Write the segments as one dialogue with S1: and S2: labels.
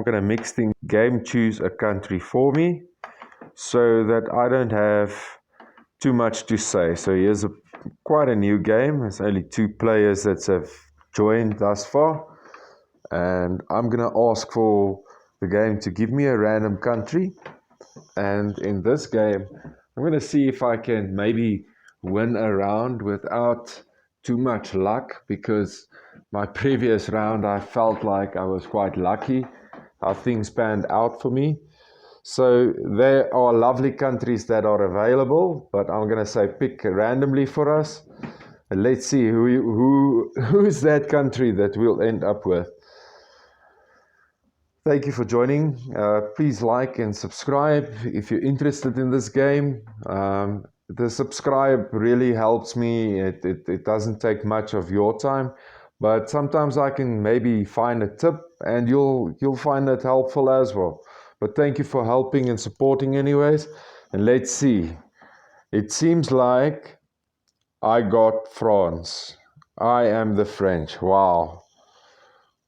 S1: going to mix things. Game choose a country for me so that I don't have too much to say. So here's quite a new game. There's only 2 players that have joined thus far. And I'm going to ask for the game to give me a random country. And in this game, I'm going to see if I can maybe win a round without too much luck, because my previous round I felt like I was quite lucky how things panned out for me. So there are lovely countries that are available, but I'm going to say pick randomly for us. And let's see who's that country that we'll end up with. Thank you for joining. Please like and subscribe if you're interested in this game. The subscribe really helps me. It doesn't take much of your time, but sometimes I can maybe find a tip and you'll find it helpful as well. But thank you for helping and supporting anyways. And let's see. It seems like I got France. I am the French. Wow.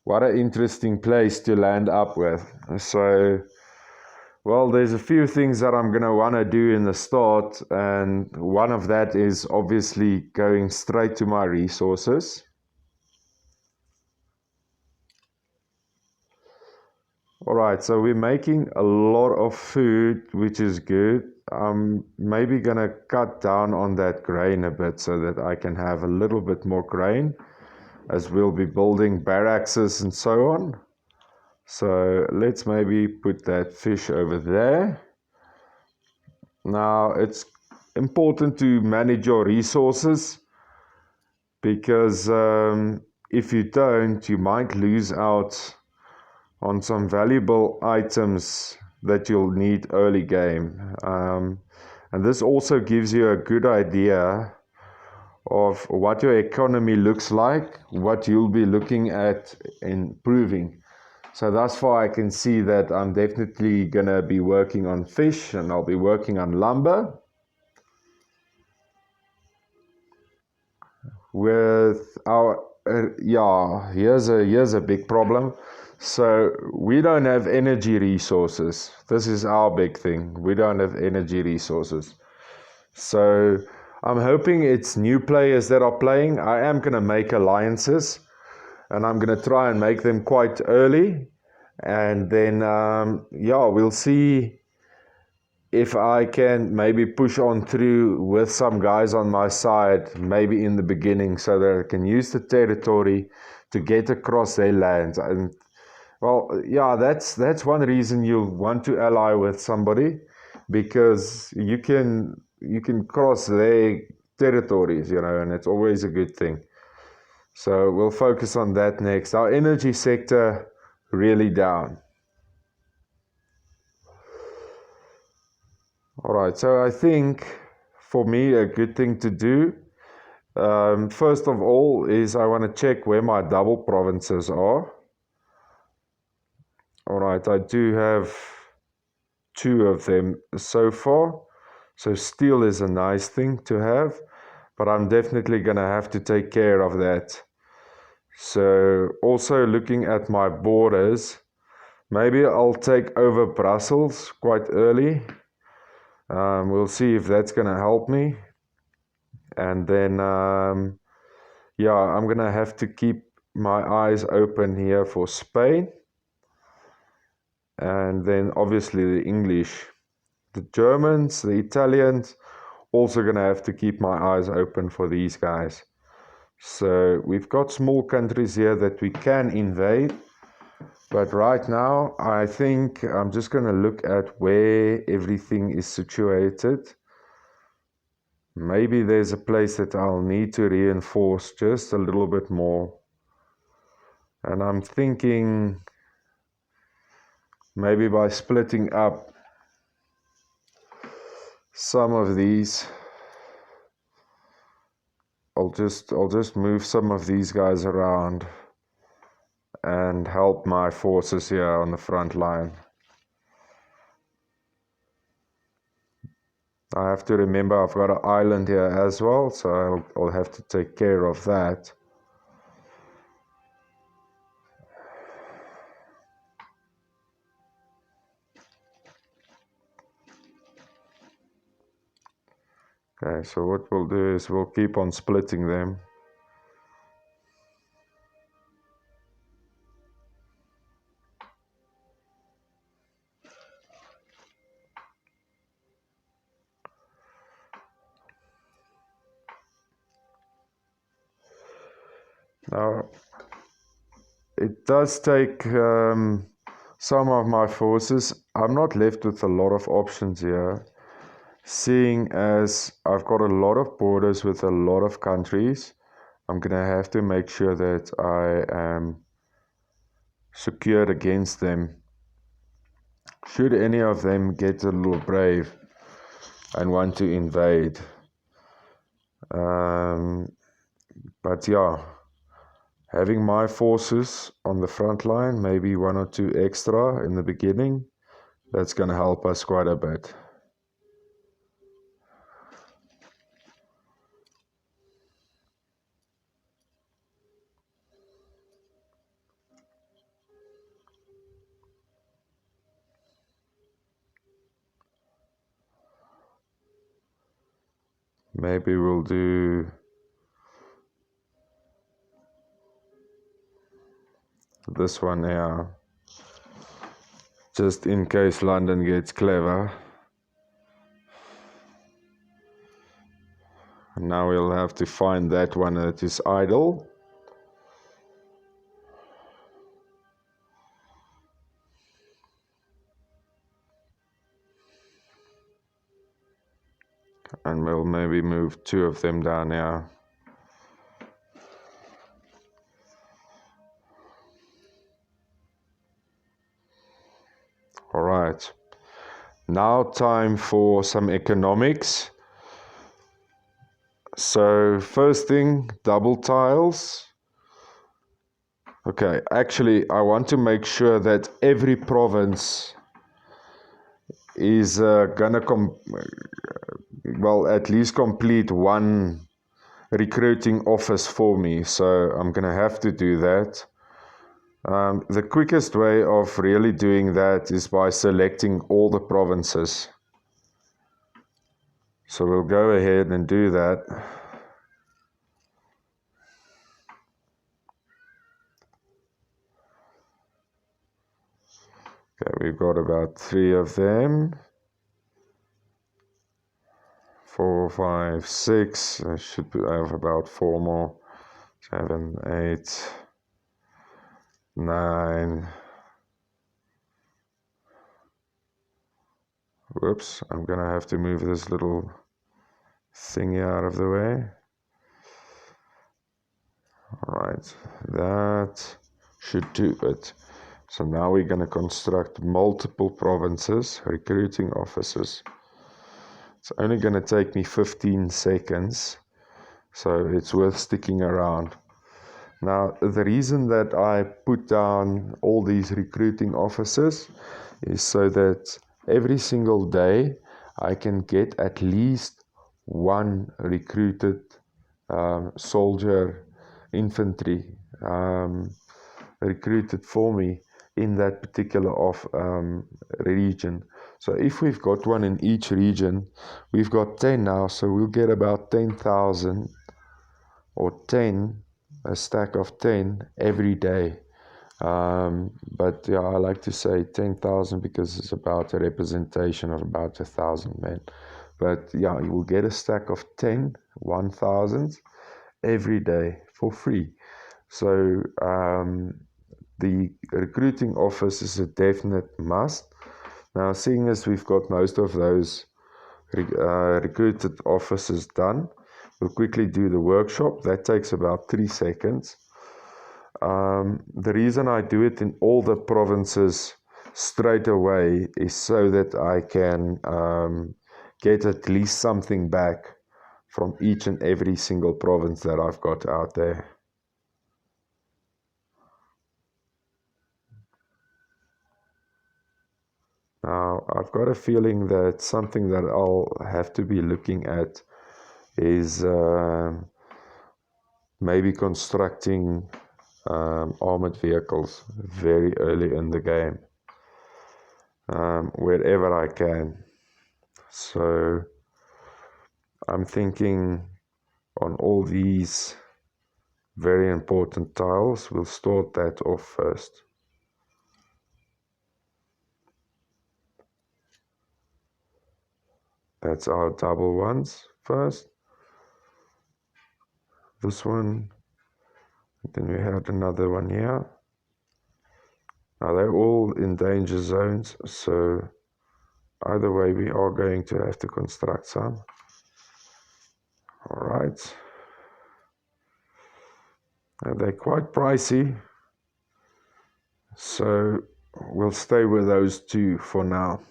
S1: What an interesting place to land up with. So, well, there's a few things that I'm going to want to do in the start, and one of that is obviously going straight to my resources. Alright, so we're making a lot of food, which is good. I'm maybe going to cut down on that grain a bit so that I can have a little bit more grain, as we'll be building barracks and so on. So let's maybe put that fish over there. Now it's important to manage your resources, because if you don't, you might lose out on some valuable items that you'll need early game. And this also gives you a good idea of what your economy looks like, what you'll be looking at improving. So thus far I can see that I'm definitely going to be working on fish, and I'll be working on lumber. With our, here's a big problem. So we don't have energy resources. This is our big thing. We don't have energy resources. So I'm hoping it's new players that are playing. I am going to make alliances, and I'm going to try and make them quite early. And then, we'll see if I can maybe push on through with some guys on my side, maybe in the beginning, so that I can use the territory to get across their lands. And well, yeah, that's one reason you want to ally with somebody, because you can cross their territories, and it's always a good thing. So we'll focus on that next. Our energy sector really down. All right, so I think for me a good thing to do, first of all, is I want to check where my double provinces are. All right, I do have 2 of them so far, so steel is a nice thing to have, but I'm definitely going to have to take care of that. So also looking at my borders, maybe I'll take over Brussels quite early. We'll see if that's going to help me. And then, I'm going to have to keep my eyes open here for Spain. And then obviously the English. The Germans, the Italians, also going to have to keep my eyes open for these guys. So we've got small countries here that we can invade. But right now, I think I'm just going to look at where everything is situated. Maybe there's a place that I'll need to reinforce just a little bit more. And I'm thinking maybe by splitting up some of these, I'll just move some of these guys around and help my forces here on the front line. I have to remember I've got an island here as well, so I'll have to take care of that. Okay, so what we'll do is we'll keep on splitting them. Now, it does take some of my forces. I'm not left with a lot of options here, seeing as I've got a lot of borders with a lot of countries. I'm going to have to make sure that I am secured against them. Should any of them get a little brave and want to invade. But yeah, having my forces on the front line, maybe one or two extra in the beginning, that's going to help us quite a bit. Maybe we'll do this one here, just in case London gets clever. And now we'll have to find that one that is idle. And we'll maybe move two of them down here. All right. Now time for some economics. So first thing, double tiles. Okay, actually I want to make sure that every province is gonna at least complete one recruiting office for me. So I'm gonna have to do that. The quickest way of really doing that is by selecting all the provinces. So we'll go ahead and do that. Okay, we've got about 3 of them. 4, 5, 6. I should have about 4 more. 7, 8, 9. Whoops, I'm gonna have to move this little thingy out of the way. Alright, that should do it. So now we're gonna construct multiple provinces, recruiting offices. It's only gonna take me 15 seconds, so it's worth sticking around. Now, the reason that I put down all these recruiting officers is so that every single day I can get at least one recruited soldier, infantry recruited for me in that particular region. So if we've got one in each region, we've got 10 now, so we'll get about 10,000 or 10, a stack of 10 every day. But yeah, I like to say 10,000 because it's about a representation of about 1,000 men. But yeah, you will get a stack of 10 1,000 every day for free. So the recruiting office is a definite must. Now, seeing as we've got most of those recruited officers done, we'll quickly do the workshop. That takes about 3 seconds. The reason I do it in all the provinces straight away is so that I can get at least something back from each and every single province that I've got out there. Now, I've got a feeling that something that I'll have to be looking at is maybe constructing armored vehicles very early in the game, wherever I can. So I'm thinking on all these very important tiles, we'll start that off first. That's our double ones first. This one, then we had another one here. Now they're all in danger zones, so either way we are going to have to construct some. All right. And they're quite pricey, so we'll stay with those two for now.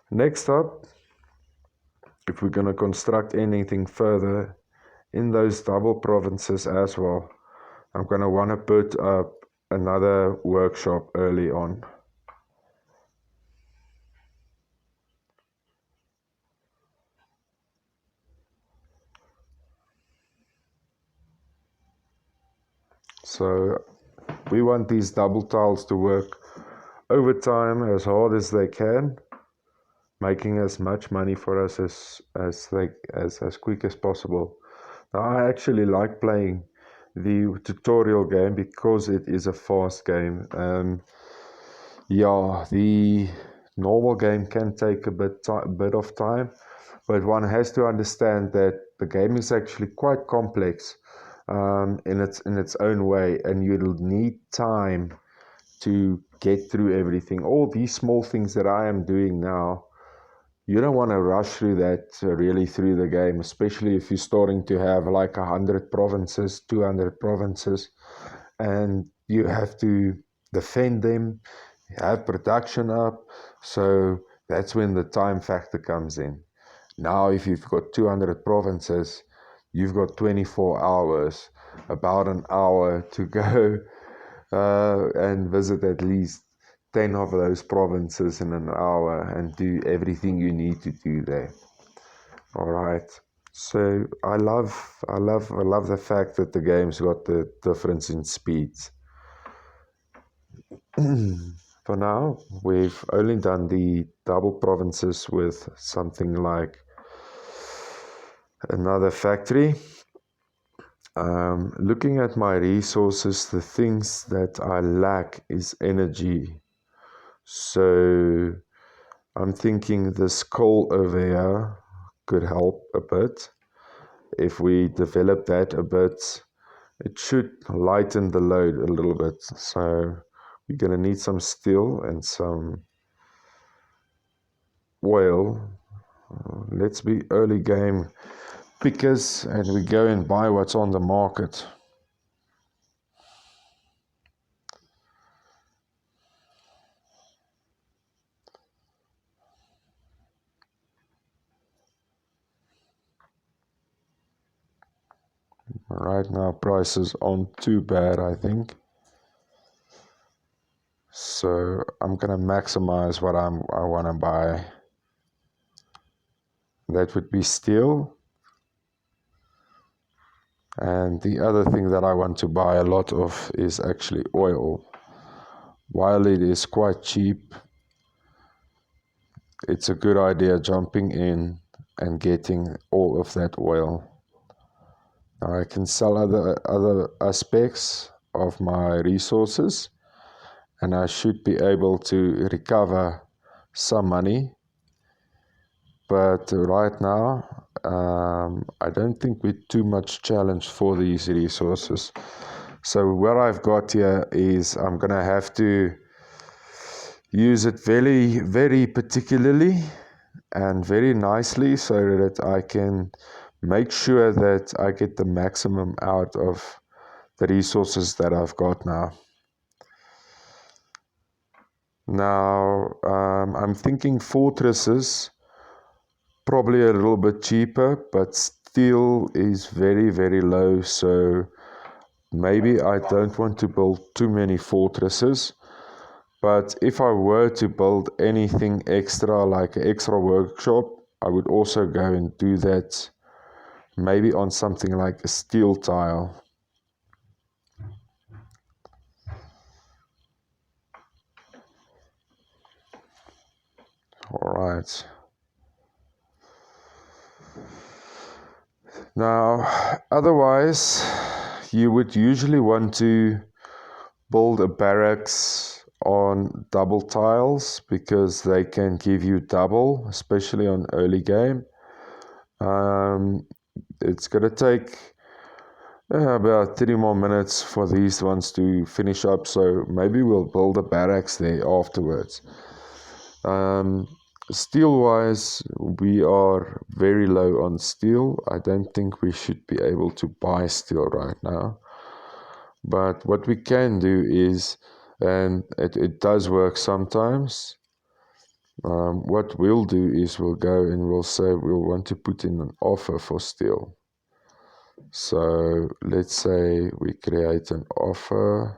S1: Next up, if we're going to construct anything further in those double provinces as well, I'm going to want to put up another workshop early on. So we want these double tiles to work overtime as hard as they can, making as much money for us as quick as possible. Now, I actually like playing the tutorial game because it is a fast game. Yeah, the normal game can take a bit of time, but one has to understand that the game is actually quite complex in its own way, and you'll need time to get through everything. All these small things that I am doing now, you don't want to rush through that really through the game, especially if you're starting to have like 100 provinces, 200 provinces, and you have to defend them, have production up. So that's when the time factor comes in. Now, if you've got 200 provinces, you've got 24 hours, about an hour to go and visit at least 10 of those provinces in an hour and do everything you need to do there. All right. So I love the fact that the game's got the difference in speeds. For now, we've only done the double provinces with something like another factory. Looking at my resources, the things that I lack is energy. So I'm thinking this coal over here could help a bit. If we develop that a bit, it should lighten the load a little bit. So we're going to need some steel and some oil. Let's be early game pickers and we go and buy what's on the market. Right now prices aren't too bad, I think. So I'm gonna maximize what I want to buy. That would be steel. And the other thing that I want to buy a lot of is actually oil. While it is quite cheap, it's a good idea jumping in and getting all of that oil. Now I can sell other aspects of my resources and I should be able to recover some money. But right now, I don't think we're too much challenged for these resources. So what I've got here is I'm going to have to use it very, very particularly and very nicely so that I can make sure that I get the maximum out of the resources that I've got now. Now, I'm thinking fortresses, probably a little bit cheaper, but steel is very, very low. So maybe I don't want to build too many fortresses. But if I were to build anything extra, like an extra workshop, I would also go and do that maybe on something like a steel tile. All right. Now, otherwise, you would usually want to build a barracks on double tiles because they can give you double, especially on early game. It's going to take about 30 more minutes for these ones to finish up, so maybe we'll build a barracks there afterwards. Steel wise, we are very low on steel. I don't think we should be able to buy steel right now. But what we can do is, and it does work sometimes, what we'll do is we'll go and we'll say we'll want to put in an offer for steel. So let's say we create an offer,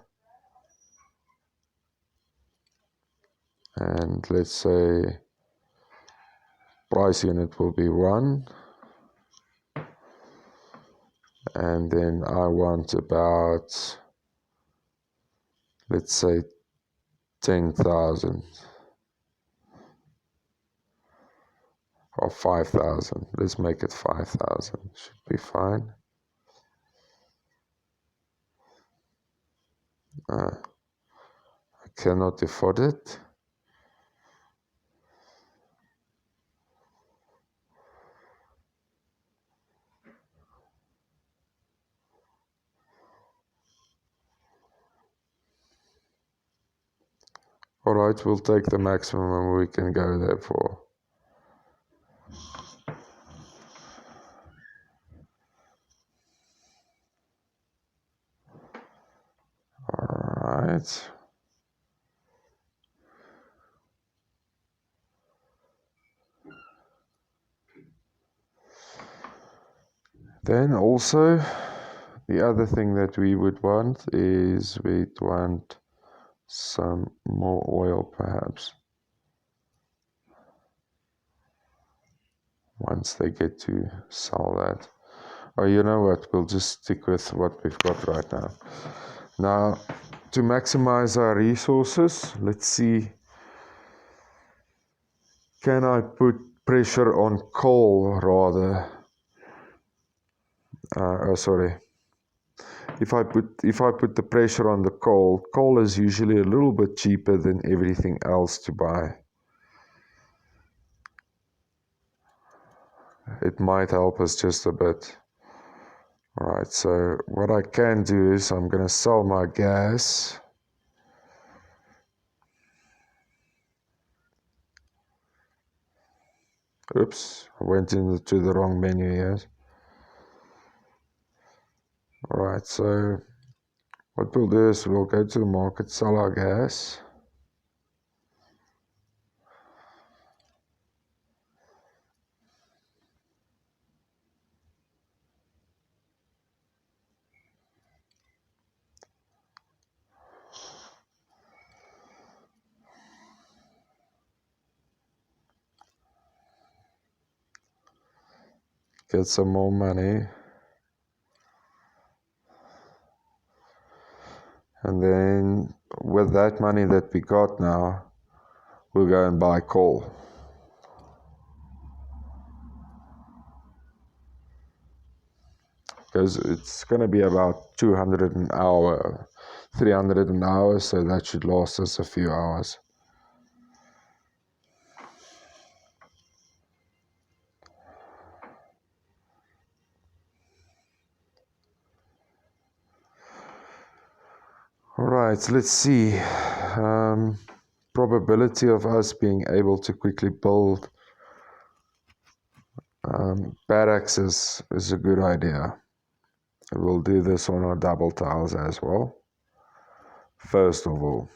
S1: and let's say price unit will be 1, and then I want about, let's say, 10,000 or 5,000. Let's make it 5,000. Should be fine. I cannot afford it. Alright, we'll take the maximum we can go there for. Alright. Then also, the other thing that we would want is we'd want some more oil perhaps. Once they get to sell that. Oh, you know what? We'll just stick with what we've got right now. Now, to maximize our resources, let's see. Can I put pressure on coal rather? Sorry. If I put the pressure on the coal is usually a little bit cheaper than everything else to buy. It might help us just a bit. Alright, so what I can do is I'm going to sell my gas. Oops, I went into the wrong menu here. Alright, so what we'll do is we'll go to the market, sell our gas. Get some more money. And then with that money that we got now, we'll go and buy coal. Because it's going to be about 200 an hour, 300 an hour, so that should last us a few hours. Alright, let's see. Probability of us being able to quickly build barracks is a good idea. We'll do this on our double tiles as well. First of all,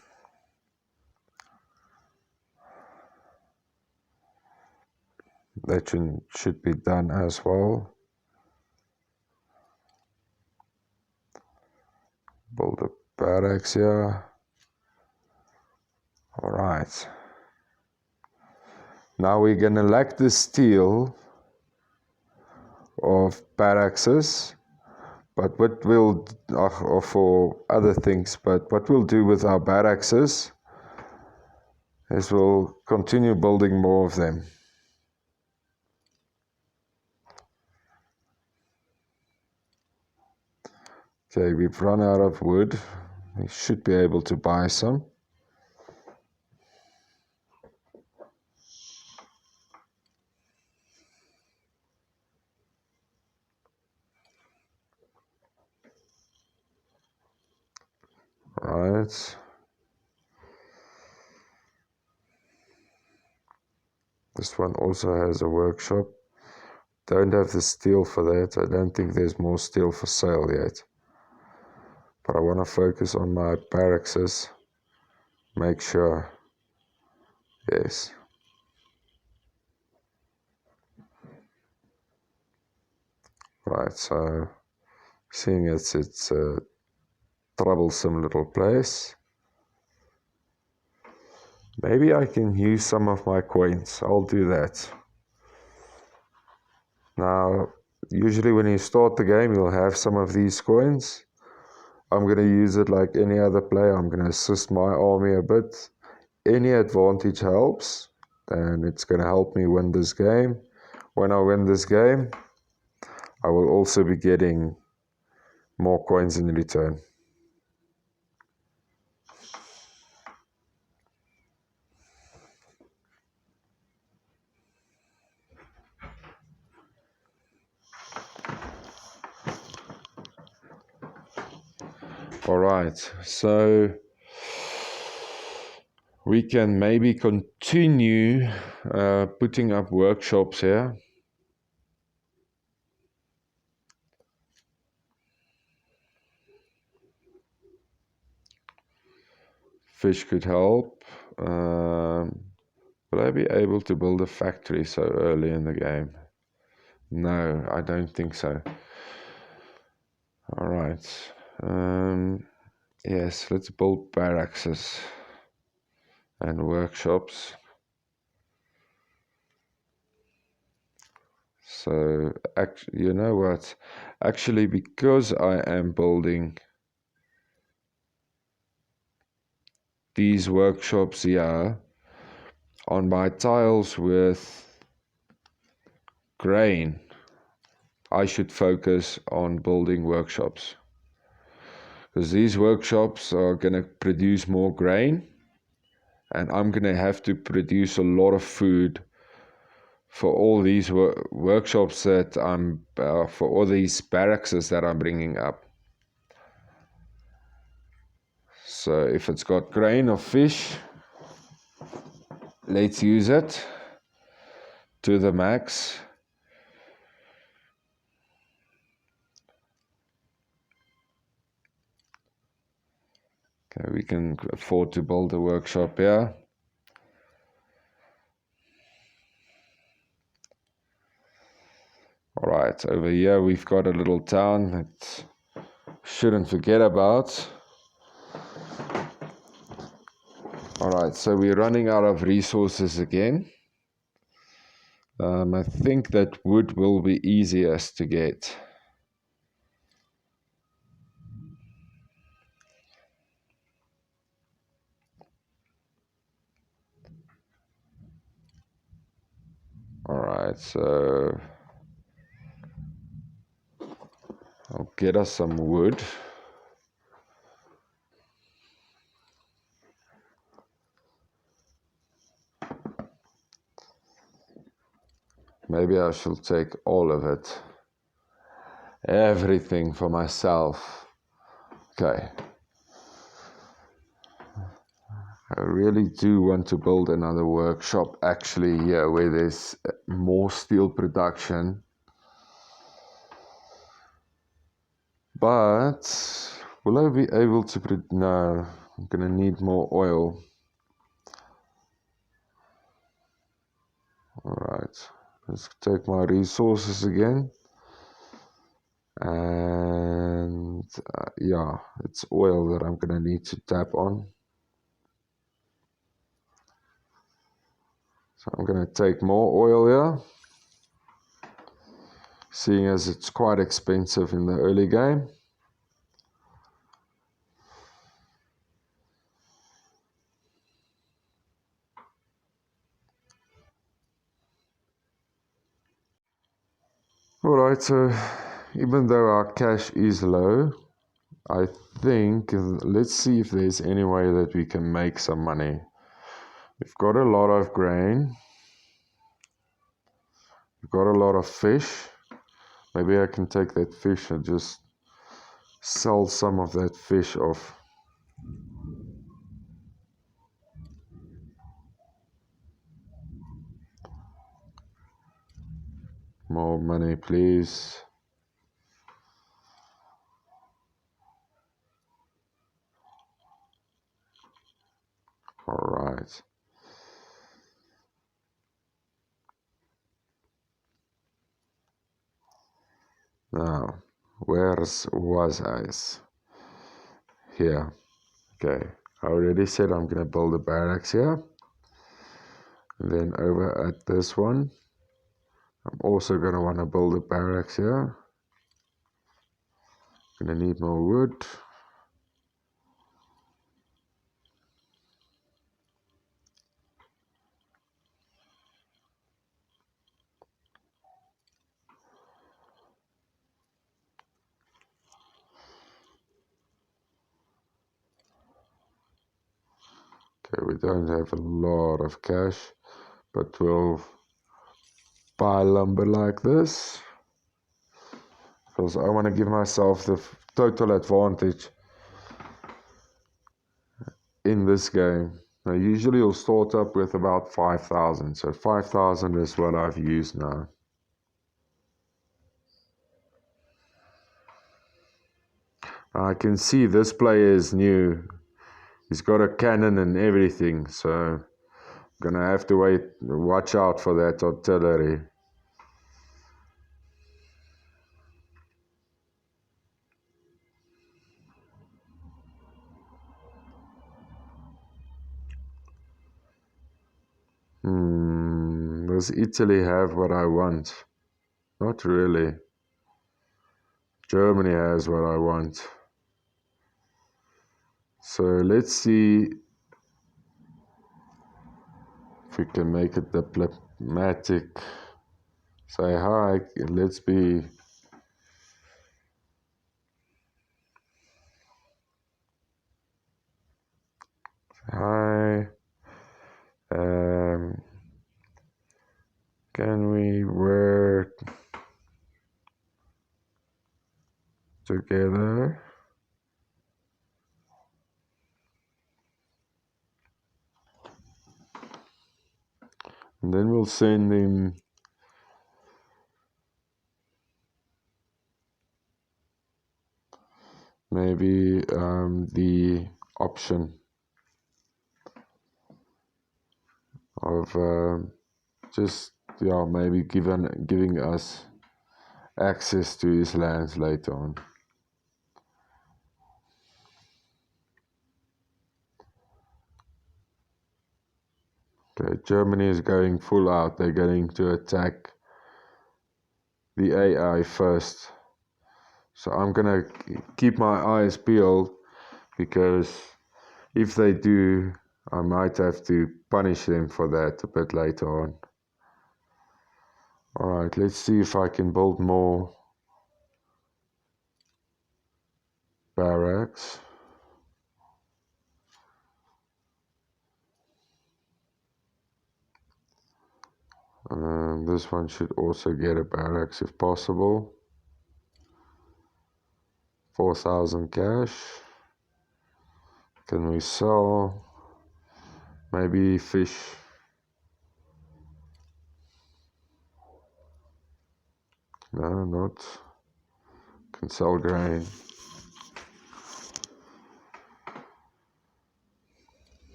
S1: that should be done as well. Build a barracks here. Alright. Now we're going to lack the steel of barracks, but what we'll or for other things, but what we'll do with our barracks is we'll continue building more of them. Okay, we've run out of wood. We should be able to buy some. Right. This one also has a workshop. Don't have the steel for that. I don't think there's more steel for sale yet. But I want to focus on my barracks. Make sure. Yes. Right, so seeing it's a troublesome little place. Maybe I can use some of my coins. I'll do that. Now, usually when you start the game, you'll have some of these coins. I'm going to use it like any other player. I'm going to assist my army a bit. Any advantage helps, and it's going to help me win this game. When I win this game, I will also be getting more coins in return. All right, so we can maybe continue putting up workshops here. Fish could help. Will I be able to build a factory so early in the game? No, I don't think so. All right. Yes, let's build barracks and workshops. So, you know what? Actually, because I am building these workshops here on my tiles with grain, I should focus on building workshops. Because these workshops are going to produce more grain, and I'm going to have to produce a lot of food for all these workshops that for all these barracks that I'm bringing up. So if it's got grain or fish, let's use it to the max. Okay, we can afford to build a workshop here. All right, over here we've got a little town that shouldn't forget about. All right, so we're running out of resources again. I think that wood will be easiest to get. All right, so I'll get us some wood. Maybe I shall take all of it. Everything for myself. Okay. I really do want to build another workshop actually here where there's more steel production. But will I be able to no, I'm gonna need more oil. Alright, let's take my resources again. And yeah, it's oil that I'm gonna need to tap on. So I'm gonna take more oil here, seeing as it's quite expensive in the early game. Alright, so even though our cash is low, I think, let's see if there's any way that we can make some money. We've got a lot of grain. We've got a lot of fish. Maybe I can take that fish and just sell some of that fish off. More money, please. All right. Now, where was I? Here. Okay. I already said I'm going to build a barracks here. And then over at this one, I'm also going to want to build a barracks here. Going to need more wood. Okay, we don't have a lot of cash, but we'll buy lumber like this because I want to give myself the total advantage in this game. Now, usually you'll start up with about 5,000, so 5,000 is what I've used now. I can see this player is new. He's got a cannon and everything, so I'm gonna have to watch out for that artillery. Does Italy have what I want? Not really. Germany has what I want. So let's see if we can make it diplomatic. Say hi, let's be. Hi. Can we work together? And then we'll send him maybe the option of just maybe giving us access to his lands later on. Okay, Germany is going full out. They're going to attack the AI first. So I'm gonna keep my eyes peeled because if they do, I might have to punish them for that a bit later on. Alright, let's see if I can build more barracks. This one should also get a barracks if possible. 4,000 cash. Can we sell? Maybe fish. No, not. Can sell grain.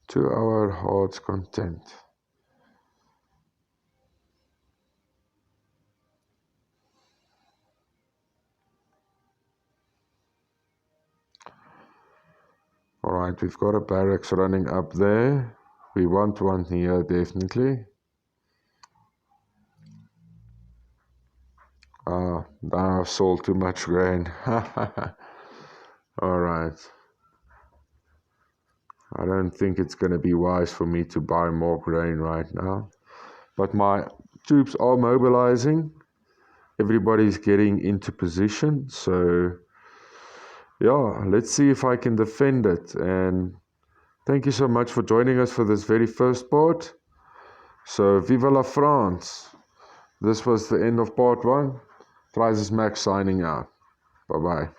S1: To our heart's content. Alright, we've got a barracks running up there. We want one here, definitely. Now I've sold too much grain. Alright. I don't think it's going to be wise for me to buy more grain right now. But my troops are mobilizing. Everybody's getting into position. So, yeah, let's see if I can defend it. And thank you so much for joining us for this very first part. So, vive la France. This was the end of part 1. Prizes Max signing out. Bye-bye.